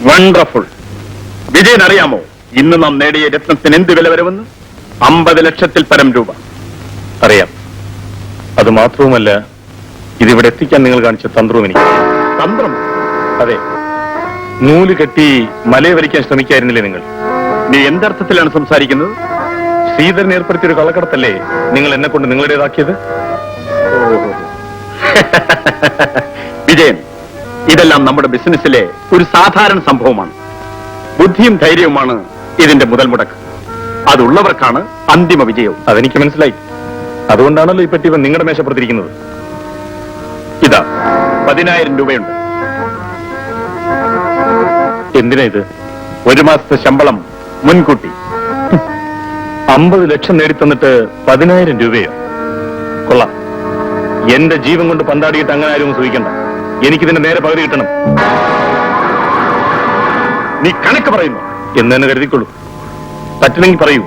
Wonderful. Vijayan അറിയാമോ ഇന്ന് നാം നേടിയ രത്നത്തിന് എന്ത് വില വരുമെന്ന്? 50 ലക്ഷത്തിൽ പരം രൂപ. അറിയാം. അത് മാത്രവുമല്ല, ഇതിവിടെ എത്തിക്കാൻ നിങ്ങൾ കാണിച്ച തന്ത്രവും എനിക്ക്. തന്ത്രം? അതെ, നൂല് കെട്ടി മലയെ വലിക്കാൻ ശ്രമിക്കായിരുന്നില്ലേ നിങ്ങൾ? നീ എന്തർത്ഥത്തിലാണ് സംസാരിക്കുന്നത്? ശ്രീധരൻ ഏർപ്പെടുത്തിയൊരു കള്ളക്കടത്തല്ലേ നിങ്ങൾ എന്നെ കൊണ്ട് നിങ്ങളുടേതാക്കിയത്? വിജയൻ, ഇതെല്ലാം നമ്മുടെ ബിസിനസ്സിലെ ഒരു സാധാരണ സംഭവമാണ്. ബുദ്ധിയും ധൈര്യവുമാണ് ഇതിന്റെ മുതൽ മുടക്ക്. അതുള്ളവർക്കാണ് അന്തിമ വിജയവും. അതെനിക്ക് മനസ്സിലായി. അതുകൊണ്ടാണല്ലോ ഈ പെട്ടി ഇവൻ നിങ്ങളുടെ മേശപ്പുറത്തിരിക്കുന്നത്. ഇതാ 10,000 രൂപയുണ്ട്. എന്തിനാ ഇത്? 1 മാസത്തെ ശമ്പളം മുൻകൂട്ടി. 50 ലക്ഷം നേടിത്തന്നിട്ട് 10,000 രൂപയോ? കൊള്ളാം. എന്റെ ജീവൻ കൊണ്ട് പന്താടിയിട്ട് അങ്ങനെ ആരും സൂഹിക്കണ്ട. എനിക്കിതിന്റെ നേരെ പകുതി കിട്ടണം. നീ കണക്ക് പറയുന്നു എന്ന് തന്നെ കരുതിക്കൊള്ളൂ. പറ്റില്ലെങ്കിൽ പറയൂ.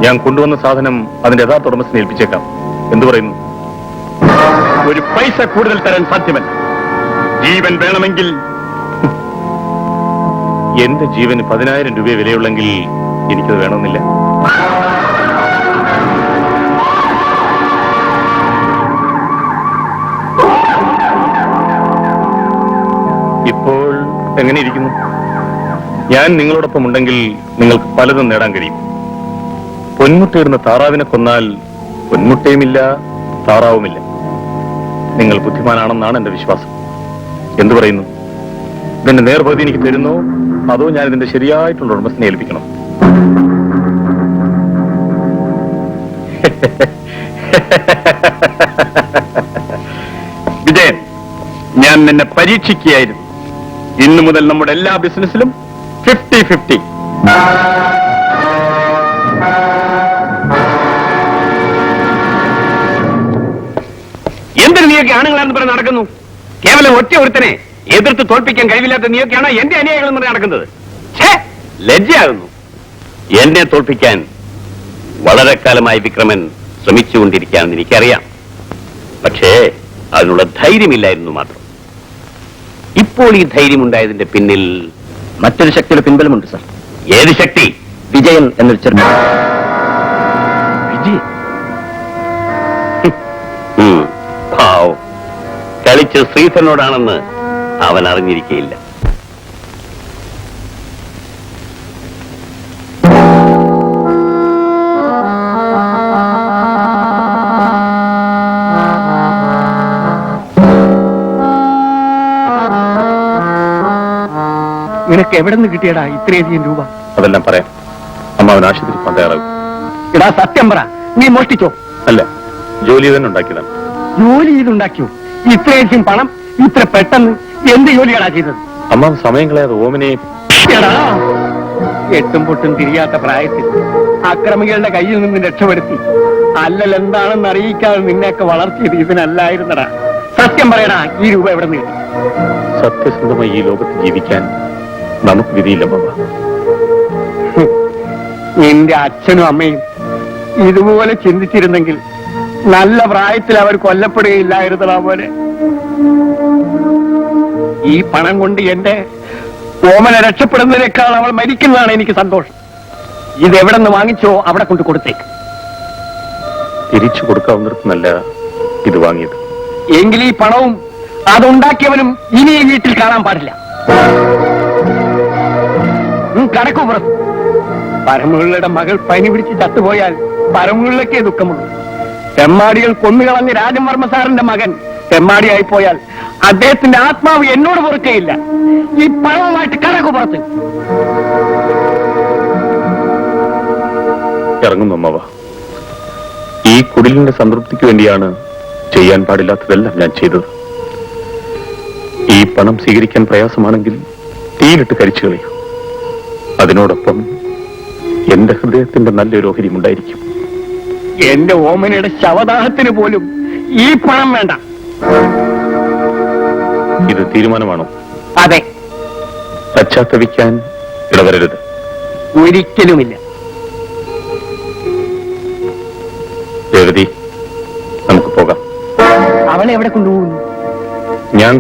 ഞാൻ കൊണ്ടുവന്ന സാധനം അതിന്റെ യഥാർത്ഥ ഉടമസ്ഥനെ ഏൽപ്പിച്ചേക്കാം. എന്തു പറയുന്നു? ഒരു പൈസ കൂടുതൽ തരാൻ സാധ്യമല്ല. ജീവൻ വേണമെങ്കിൽ എന്റെ ജീവന് 10,000 രൂപ വിലയുള്ളെങ്കിൽ എനിക്കത് വേണമെന്നില്ല. ഇപ്പോൾ എങ്ങനെ ഇരിക്കുന്നു? ഞാൻ നിങ്ങളോടൊപ്പം ഉണ്ടെങ്കിൽ നിങ്ങൾക്ക് പലതും നേടാൻ കഴിയും. പൊന്മുട്ടയിടുന്ന താറാവിനെ കൊന്നാൽ പൊന്മുട്ടയുമില്ല, താറാവുമില്ല. നിങ്ങൾ ബുദ്ധിമാനാണെന്നാണ് എന്റെ വിശ്വാസം. എന്തു പറയുന്നു? ഇതിന്റെ നേർപകുതി എനിക്ക് തരുന്നോ, അതോ ഞാൻ ഇതിന്റെ ശരിയായിട്ടുള്ള ഉടമസ്ഥനെ ഏൽപ്പിക്കണം? വിജയൻ, ഞാൻ നിന്നെ പരീക്ഷിക്കുകയായിരുന്നു. ഇന്നു മുതൽ നമ്മുടെ എല്ലാ ബിസിനസ്സിലും 50-50. എന്തിന് നീയൊക്കെ ആണുങ്ങളാണെന്ന് പറഞ്ഞ് നടക്കുന്നു? കേവലം ഒറ്റ ഒരുത്തനെ എതിർത്ത് തോൽപ്പിക്കാൻ കഴിവില്ലാത്ത നീയൊക്കെയാണ് എന്റെ അനുയായികളെന്ന് പറഞ്ഞ് നടക്കുന്നത്. ലജ്ജയാകുന്നു. എന്നെ തോൽപ്പിക്കാൻ വളരെ കാലമായി വിക്രമൻ ശ്രമിച്ചുകൊണ്ടിരിക്കുകയാണെന്ന് എനിക്കറിയാം. പക്ഷേ അതിനുള്ള ധൈര്യമില്ലായിരുന്നു മാത്രം. ഇപ്പോൾ ഈ ധൈര്യമുണ്ടായതിന്റെ പിന്നിൽ മറ്റൊരു ശക്തിയുടെ പിൻബലമുണ്ട് സർ. ഏത് ശക്തി? വിജയൻ എന്നൊരു ചെറുപ്പം. വിജയൻ? ഭാവം. കളിച്ച് ശ്രീധരനോടാണെന്ന് അവൻ അറിഞ്ഞിരിക്കയില്ല. നിനക്ക് എവിടെ നിന്ന് കിട്ടിയടാ ഇത്രയധികം രൂപ? അതെല്ലാം പറയാം. അമ്മ അവൻ ആശുപത്രി പോകാൻ തയ്യാറാകും. എടാ സത്യം പറ, നീ മോഷ്ടിച്ചോ? അല്ല, ജോലി തന്നെ ഉണ്ടാക്കിയതാണ്. ജോലി ചെയ്തുണ്ടാക്കിയോ? ഇത്രയധികം പണം ഇത്ര പെട്ടെന്ന് എന്ത് ജോലിയാടാ ചെയ്തത്? അമ്മ സമയം കളയാതെ ഓമനെ. എടാ, എട്ടും പൊട്ടും തിരിയാത്ത പ്രായത്തിൽ അക്രമികളുടെ കയ്യിൽ നിന്ന് രക്ഷപ്പെടുത്തി അല്ലൽ എന്താണെന്ന് അറിയിക്കാതെ നിന്നെയൊക്കെ വളർത്തിയത് ഇതിനല്ലായിരുന്നടാ. സത്യം പറയടാ, ഈ രൂപ എവിടെ നിന്ന് കിട്ടി? സത്യസന്ധമായി ഈ ലോകത്ത് ജീവിക്കാൻ നമുക്ക് വിധിയില്ല ബാബ. നിന്റെ അച്ഛനും അമ്മയും ഇതുപോലെ ചിന്തിച്ചിരുന്നെങ്കിൽ നല്ല പ്രായത്തിൽ അവർ കൊല്ലപ്പെടുകയില്ലായിരുന്നടാ പോലെ. ഈ പണം കൊണ്ട് എന്റെ ഓമന രക്ഷപ്പെടുന്നതിനേക്കാൾ അവൾ മരിക്കുന്നതാണ് എനിക്ക് സന്തോഷം. ഇതെവിടെ നിന്ന് വാങ്ങിച്ചോ അവിടെ കൊണ്ട് കൊടുത്തേക്ക്. തിരിച്ചു കൊടുക്കാവുന്നിടത്തുനിന്നല്ല ഇത് വാങ്ങിയത്. എങ്കിൽ ഈ പണവും അതുണ്ടാക്കിയവനും ഇനി ഈ വീട്ടിൽ കാണാൻ പാടില്ല. കടക്കു പുറത്ത്. പരമുകളുടെ മകൾ പനി പിടിച്ച് ചത്തുപോയാൽ പരമുകളിലേക്കേ ദുഃഖമുള്ളൂ. തെമ്മാടികൾ കൊന്നുകളഞ്ഞ രാജവർമ്മ സാറിന്റെ മകൻ തെമ്മാടിയായി പോയാൽ അദ്ദേഹത്തിന്റെ ആത്മാവ് എന്നോട് പൊറുക്കയില്ല. ഈ പണവുമായിട്ട് കടക്കു പുറത്ത്. ഇറങ്ങുന്നു അമ്മവ. ഈ കുടിലിന്റെ സംതൃപ്തിക്ക് വേണ്ടിയാണ് ചെയ്യാൻ പാടില്ലാത്തതെല്ലാം ഞാൻ ചെയ്തത്. ഈ പണം സ്വീകരിക്കാൻ പ്രയാസമാണെങ്കിൽ തീയിലിട്ട് കരിച്ചു കളയൂ. അതിനോടൊപ്പം എന്റെ ഹൃദയത്തിന്റെ നല്ലൊരു ഓഹരിയും ഉണ്ടായിരിക്കും. എന്റെ ഓമനയുടെ ശവദാഹത്തിന് പോലും ഈ പണം വേണ്ട. ഇത് തീരുമാനമാണോ? അതെ. പശ്ചാത്തപിക്കാൻ ഇടവരരുത്. ഒരിക്കലുമില്ല. രേവതി, നമുക്ക് പോകാം. അവളെ എവിടെ കൊണ്ടുപോകുന്നു? ഞാൻ